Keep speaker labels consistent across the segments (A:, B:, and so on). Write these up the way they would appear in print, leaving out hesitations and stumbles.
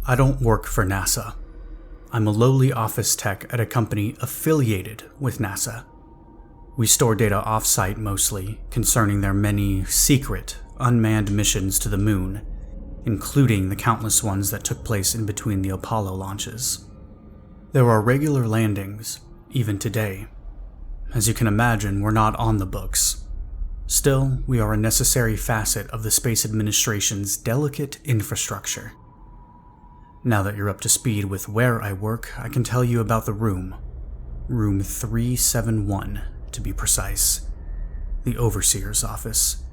A: I don't work for NASA. I'm a lowly office tech at a company affiliated with NASA. We store data off-site mostly, concerning their many secret, unmanned missions to the moon, including the countless ones that took place in between the Apollo launches. There are regular landings, even today. As you can imagine, we're not on the books. Still, we are a necessary facet of the Space Administration's delicate infrastructure. Now that you're up to speed with where I work, I can tell you about the room. Room 371, to be precise. The Overseer's office.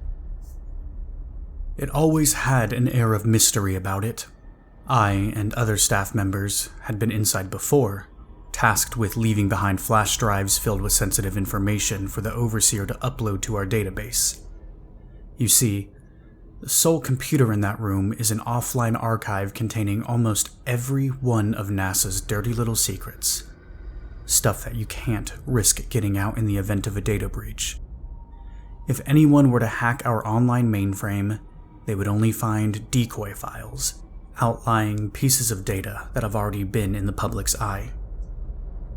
A: It always had an air of mystery about it. I and other staff members had been inside before, tasked with leaving behind flash drives filled with sensitive information for the Overseer to upload to our database. You see, the sole computer in that room is an offline archive containing almost every one of NASA's dirty little secrets. Stuff that you can't risk getting out in the event of a data breach. If anyone were to hack our online mainframe, they would only find decoy files, outlying pieces of data that have already been in the public's eye.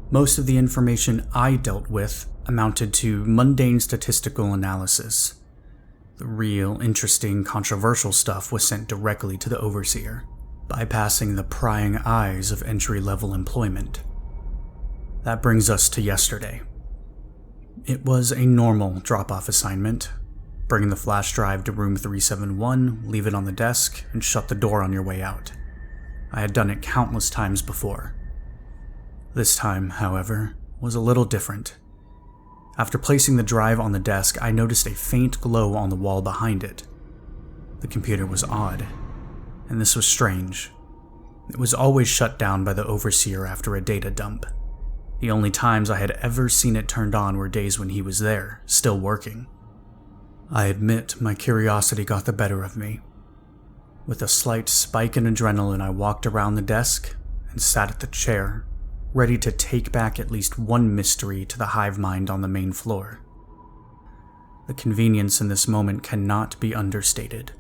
A: Most of the information I dealt with amounted to mundane statistical analysis. The real, interesting, controversial stuff was sent directly to the Overseer, bypassing the prying eyes of entry-level employment. That brings us to yesterday. It was a normal drop-off assignment. Bring the flash drive to room 371, leave it on the desk, and shut the door on your way out. I had done it countless times before. This time, however, was a little different. After placing the drive on the desk, I noticed a faint glow on the wall behind it. The computer was odd, and this was strange. It was always shut down by the Overseer after a data dump. The only times I had ever seen it turned on were days when he was there, still working. I admit my curiosity got the better of me. With a slight spike in adrenaline, I walked around the desk and sat at the chair, ready to take back at least one mystery to the hive mind on the main floor. The convenience in this moment cannot be understated.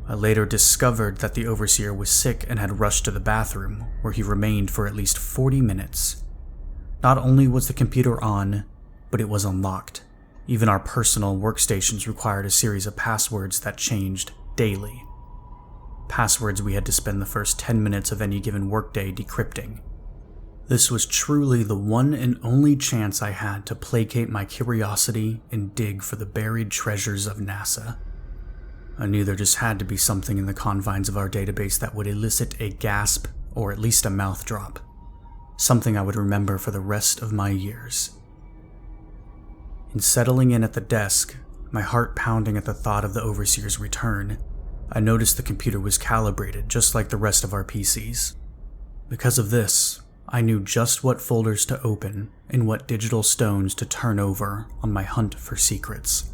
A: I later discovered that the Overseer was sick and had rushed to the bathroom, where he remained for at least 40 minutes. Not only was the computer on, but it was unlocked. Even our personal workstations required a series of passwords that changed daily. Passwords we had to spend the first 10 minutes of any given workday decrypting. This was truly the one and only chance I had to placate my curiosity and dig for the buried treasures of NASA. I knew there just had to be something in the confines of our database that would elicit a gasp or at least a mouth drop. Something I would remember for the rest of my years. In settling in at the desk, my heart pounding at the thought of the Overseer's return, I noticed the computer was calibrated just like the rest of our PCs. Because of this, I knew just what folders to open and what digital stones to turn over on my hunt for secrets.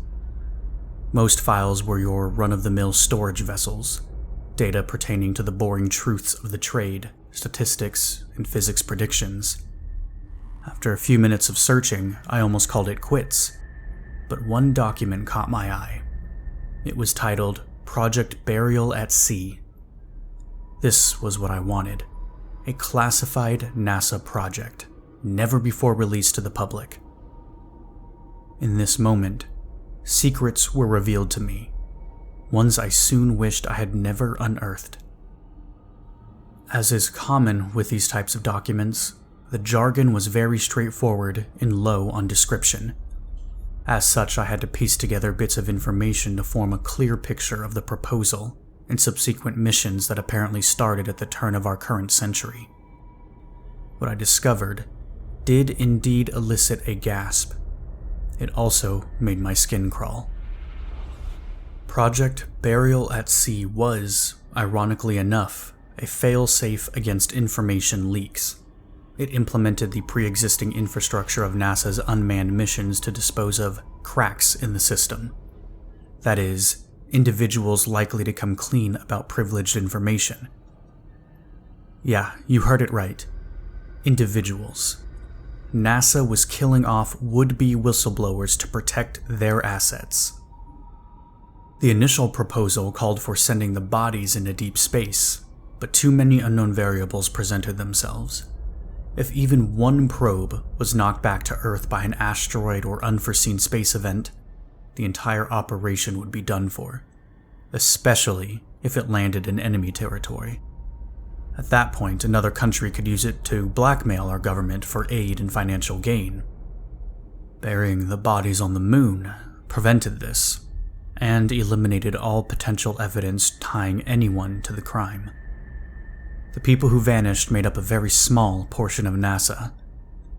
A: Most files were your run-of-the-mill storage vessels, data pertaining to the boring truths of the trade, statistics, and physics predictions. After a few minutes of searching, I almost called it quits, but one document caught my eye. It was titled Project Burial at Sea. This was what I wanted. A classified NASA project, never before released to the public. In this moment, secrets were revealed to me, ones I soon wished I had never unearthed. As is common with these types of documents, the jargon was very straightforward and low on description. As such, I had to piece together bits of information to form a clear picture of the proposal and subsequent missions that apparently started at the turn of our current century. What I discovered did indeed elicit a gasp. It also made my skin crawl. Project Burial at Sea was, ironically enough, a fail-safe against information leaks. It implemented the pre-existing infrastructure of NASA's unmanned missions to dispose of cracks in the system. That is, individuals likely to come clean about privileged information. Yeah, you heard it right. Individuals. NASA was killing off would-be whistleblowers to protect their assets. The initial proposal called for sending the bodies into deep space, but too many unknown variables presented themselves. If even one probe was knocked back to Earth by an asteroid or unforeseen space event, the entire operation would be done for, especially if it landed in enemy territory. At that point, another country could use it to blackmail our government for aid and financial gain. Burying the bodies on the moon prevented this, and eliminated all potential evidence tying anyone to the crime. The people who vanished made up a very small portion of NASA,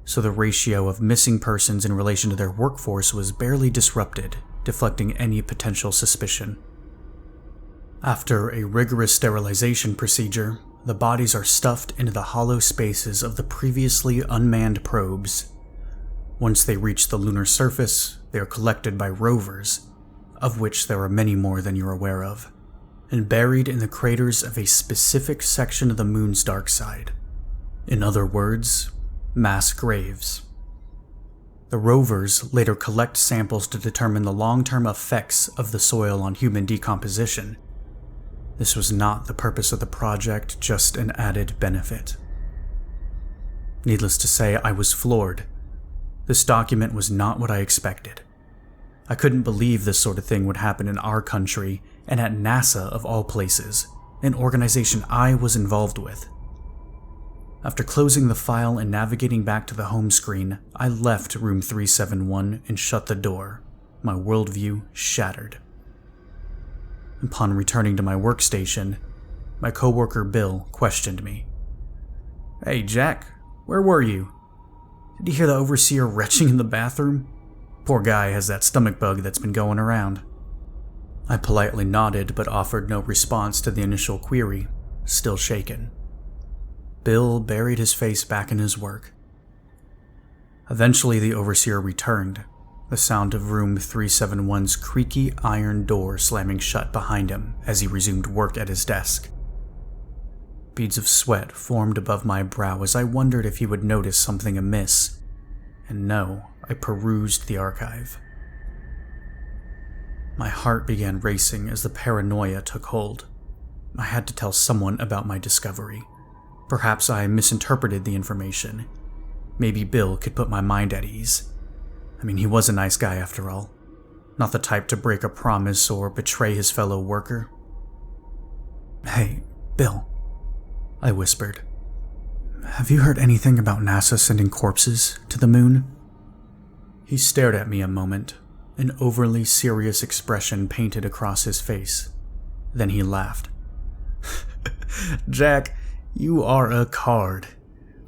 A: so the ratio of missing persons in relation to their workforce was barely disrupted, deflecting any potential suspicion. After a rigorous sterilization procedure, the bodies are stuffed into the hollow spaces of the previously unmanned probes. Once they reach the lunar surface, they are collected by rovers, of which there are many more than you're aware of, and buried in the craters of a specific section of the moon's dark side. In other words, mass graves. The rovers later collect samples to determine the long-term effects of the soil on human decomposition. This was not the purpose of the project, just an added benefit. Needless to say, I was floored. This document was not what I expected. I couldn't believe this sort of thing would happen in our country, and at NASA of all places, an organization I was involved with. After closing the file and navigating back to the home screen, I left room 371 and shut the door, my worldview shattered. Upon returning to my workstation, my coworker Bill questioned me. "Hey Jack, where were you? Did you hear the overseer retching in the bathroom? Poor guy has that stomach bug that's been going around." I politely nodded but offered no response to the initial query, still shaken. Bill buried his face back in his work. Eventually the overseer returned, the sound of room 371's creaky iron door slamming shut behind him as he resumed work at his desk. Beads of sweat formed above my brow as I wondered if he would notice something amiss, and no, I perused the archive. My heart began racing as the paranoia took hold. I had to tell someone about my discovery. Perhaps I misinterpreted the information. Maybe Bill could put my mind at ease. I mean, he was a nice guy after all. Not the type to break a promise or betray his fellow worker. "Hey, Bill," I whispered. "Have you heard anything about NASA sending corpses to the moon?" He stared at me a moment, an overly serious expression painted across his face. Then he laughed. "Jack, you are a card.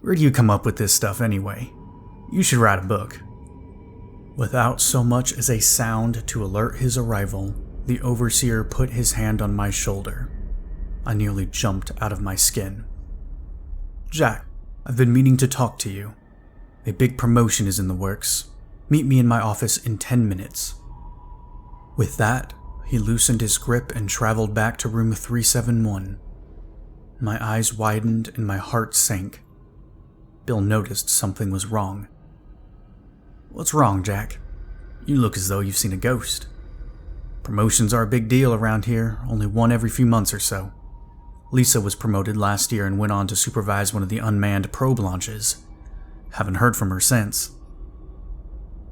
A: Where do you come up with this stuff anyway? You should write a book." Without so much as a sound to alert his arrival, the overseer put his hand on my shoulder. I nearly jumped out of my skin. "Jack, I've been meaning to talk to you. A big promotion is in the works. Meet me in my office in 10 minutes. With that, he loosened his grip and traveled back to room 371. My eyes widened and my heart sank. Bill noticed something was wrong. "What's wrong, Jack? You look as though you've seen a ghost. Promotions are a big deal around here, only one every few months or so. Lisa was promoted last year and went on to supervise one of the unmanned probe launches. Haven't heard from her since."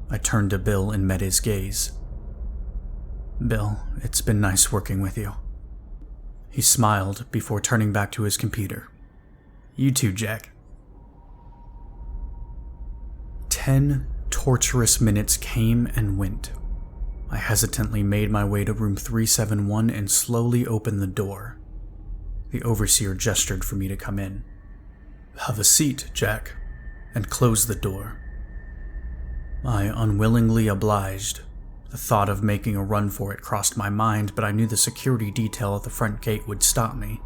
A: I turned to Bill and met his gaze. "Bill, it's been nice working with you." He smiled before turning back to his computer. "You too, Jack." 10 torturous minutes came and went. I hesitantly made my way to room 371 and slowly opened the door. The overseer gestured for me to come in. "Have a seat, Jack," and closed the door. I unwillingly obliged. The thought of making a run for it crossed my mind, but I knew the security detail at the front gate would stop me.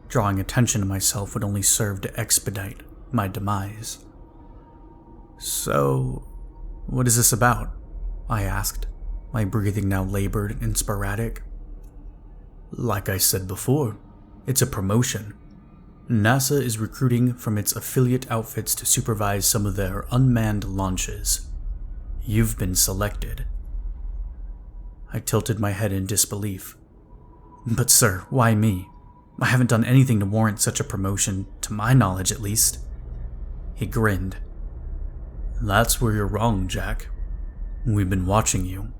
A: Drawing attention to myself would only serve to expedite my demise. "So, what is this about?" I asked, my breathing now labored and sporadic. "Like I said before, it's a promotion. NASA is recruiting from its affiliate outfits to supervise some of their unmanned launches. You've been selected." I tilted my head in disbelief. "But sir, why me? I haven't done anything to warrant such a promotion, to my knowledge at least." He grinned. "That's where you're wrong, Jack. We've been watching you.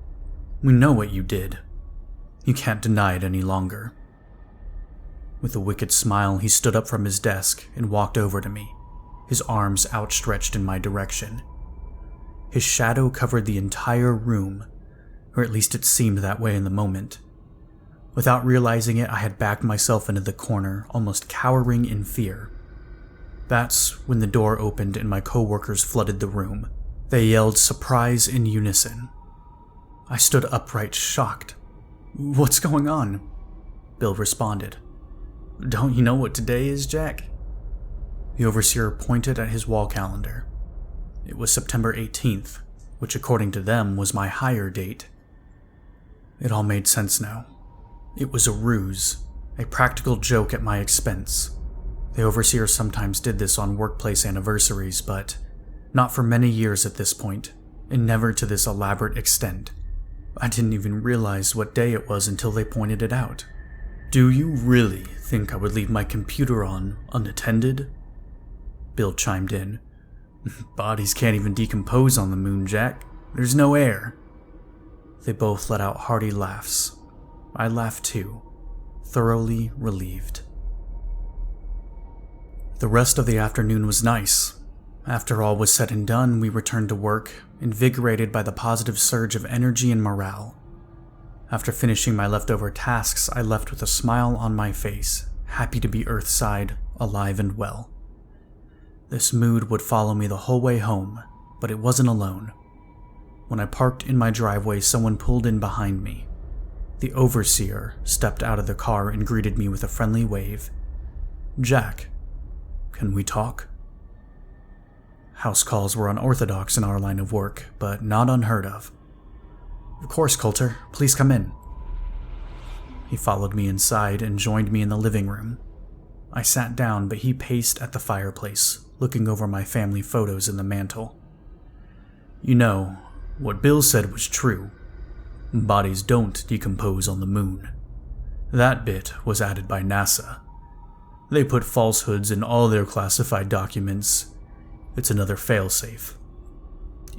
A: We know what you did. You can't deny it any longer." With a wicked smile, he stood up from his desk and walked over to me, his arms outstretched in my direction. His shadow covered the entire room, or at least it seemed that way in the moment. Without realizing it, I had backed myself into the corner, almost cowering in fear. That's when the door opened and my coworkers flooded the room. They yelled surprise in unison. I stood upright, shocked. "What's going on?" Bill responded. "Don't you know what today is, Jack?" The overseer pointed at his wall calendar. It was September 18th, which according to them was my hire date. It all made sense now. It was a ruse, a practical joke at my expense. The overseer sometimes did this on workplace anniversaries, but not for many years at this point, and never to this elaborate extent. I didn't even realize what day it was until they pointed it out. "Do you really think I would leave my computer on unattended?" Bill chimed in. "Bodies can't even decompose on the moon, Jack. There's no air." They both let out hearty laughs. I laughed too, thoroughly relieved. The rest of the afternoon was nice. After all was said and done, we returned to work, invigorated by the positive surge of energy and morale. After finishing my leftover tasks, I left with a smile on my face, happy to be Earthside, alive and well. This mood would follow me the whole way home, but it wasn't alone. When I parked in my driveway, someone pulled in behind me. The overseer stepped out of the car and greeted me with a friendly wave. "Jack, can we talk?" House calls were unorthodox in our line of work, but not unheard of. "Of course, Coulter. Please come in." He followed me inside and joined me in the living room. I sat down, but he paced at the fireplace, looking over my family photos in the mantel. "You know, what Bill said was true. Bodies don't decompose on the moon. That bit was added by NASA. They put falsehoods in all their classified documents. It's another failsafe.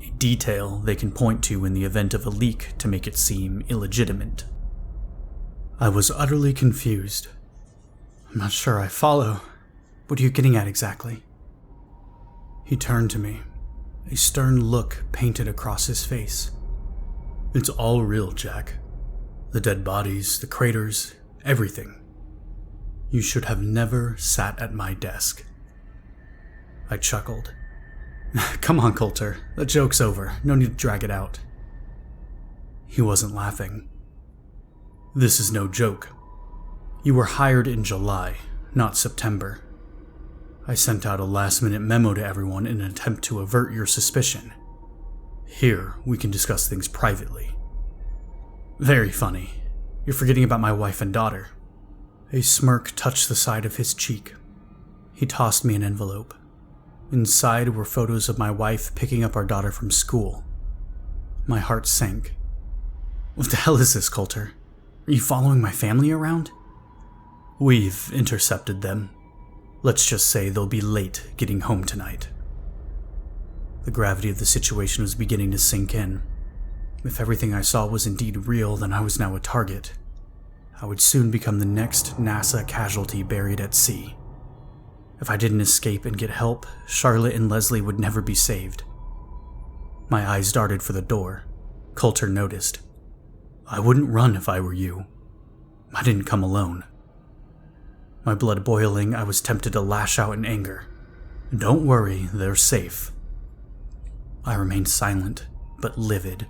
A: A detail they can point to in the event of a leak to make it seem illegitimate." I was utterly confused. "I'm not sure I follow. What are you getting at exactly?" He turned to me, a stern look painted across his face. "It's all real, Jack. The dead bodies, the craters, everything. You should have never sat at my desk." I chuckled. "Come on, Coulter. The joke's over. No need to drag it out." He wasn't laughing. "This is no joke. You were hired in July, not September. I sent out a last-minute memo to everyone in an attempt to avert your suspicion. Here, we can discuss things privately." "Very funny. You're forgetting about my wife and daughter." A smirk touched the side of his cheek. He tossed me an envelope. Inside were photos of my wife picking up our daughter from school. My heart sank. "What the hell is this, Coulter? Are you following my family around?" "We've intercepted them. Let's just say they'll be late getting home tonight." The gravity of the situation was beginning to sink in. If everything I saw was indeed real, then I was now a target. I would soon become the next NASA casualty buried at sea. If I didn't escape and get help, Charlotte and Leslie would never be saved. My eyes darted for the door. Coulter noticed. "I wouldn't run if I were you. I didn't come alone." My blood boiling, I was tempted to lash out in anger. "Don't worry, they're safe." I remained silent, but livid.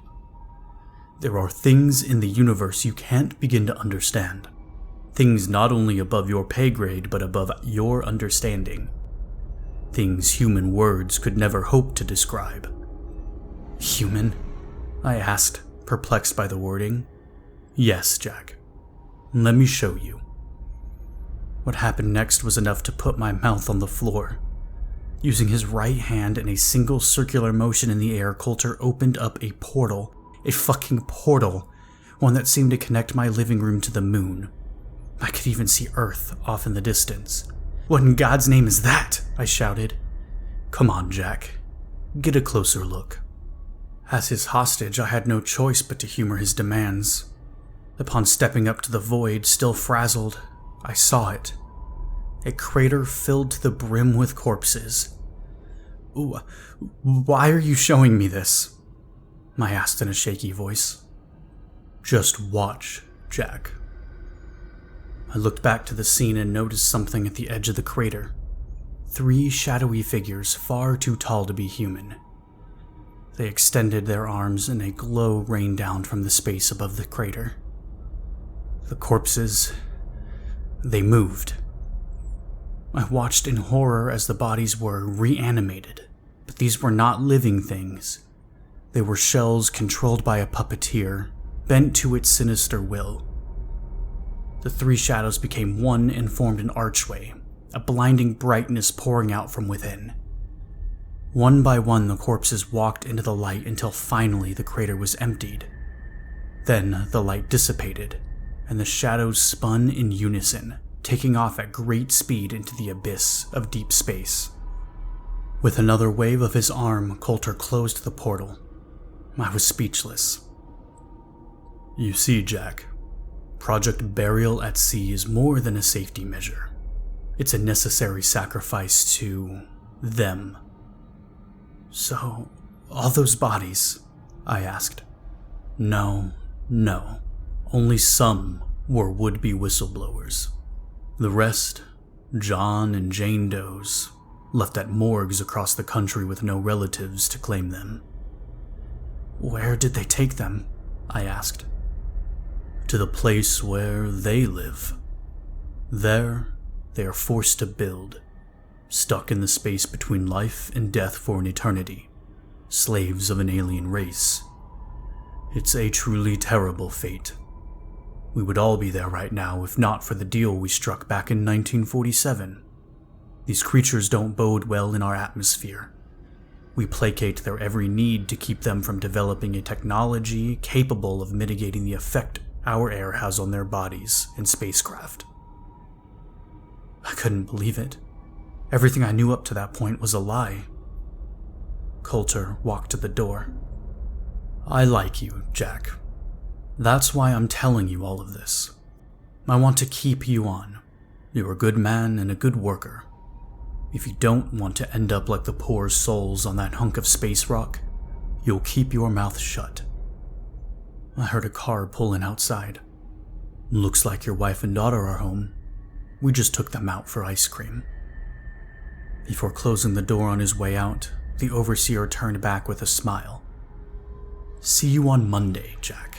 A: There are things in the universe you can't begin to understand. Things not only above your pay grade, but above your understanding. Things human words could never hope to describe. "Human?" I asked, perplexed by the wording. "Yes, Jack. Let me show you." What happened next was enough to put my mouth on the floor. Using his right hand in a single circular motion in the air, Coulter opened up a portal. A fucking portal. One that seemed to connect my living room to the moon. I could even see Earth off in the distance. "What in God's name is that?" I shouted. "Come on, Jack. Get a closer look." As his hostage, I had no choice but to humor his demands. Upon stepping up to the void, still frazzled, I saw it. A crater filled to the brim with corpses. "Why are you showing me this?" I asked in a shaky voice. "Just watch, Jack." I looked back to the scene and noticed something at the edge of the crater. 3 shadowy figures far too tall to be human. They extended their arms and a glow rained down from the space above the crater. The corpses, they moved. I watched in horror as the bodies were reanimated, but these were not living things. They were shells controlled by a puppeteer, bent to its sinister will. The 3 shadows became one and formed an archway, a blinding brightness pouring out from within. One by one, the corpses walked into the light until finally the crater was emptied. Then the light dissipated, and the shadows spun in unison, taking off at great speed into the abyss of deep space. With another wave of his arm, Coulter closed the portal. I was speechless. "You see, Jack, Project Burial at Sea is more than a safety measure. It's a necessary sacrifice to them." "So, all those bodies?" I asked. No. Only some were would-be whistleblowers. The rest, John and Jane Does, left at morgues across the country with no relatives to claim them. "Where did they take them?" I asked. "To the place where they live. There, they are forced to build, stuck in the space between life and death for an eternity, slaves of an alien race. It's a truly terrible fate. We would all be there right now if not for the deal we struck back in 1947. These creatures don't bode well in our atmosphere. We placate their every need to keep them from developing a technology capable of mitigating the effect our air has on their bodies and spacecraft." I couldn't believe it. Everything I knew up to that point was a lie. Coulter walked to the door. "I like you, Jack. That's why I'm telling you all of this. I want to keep you on. You're a good man and a good worker. If you don't want to end up like the poor souls on that hunk of space rock, you'll keep your mouth shut." I heard a car pulling outside. "Looks like your wife and daughter are home. We just took them out for ice cream." Before closing the door on his way out, the overseer turned back with a smile. "See you on Monday, Jack."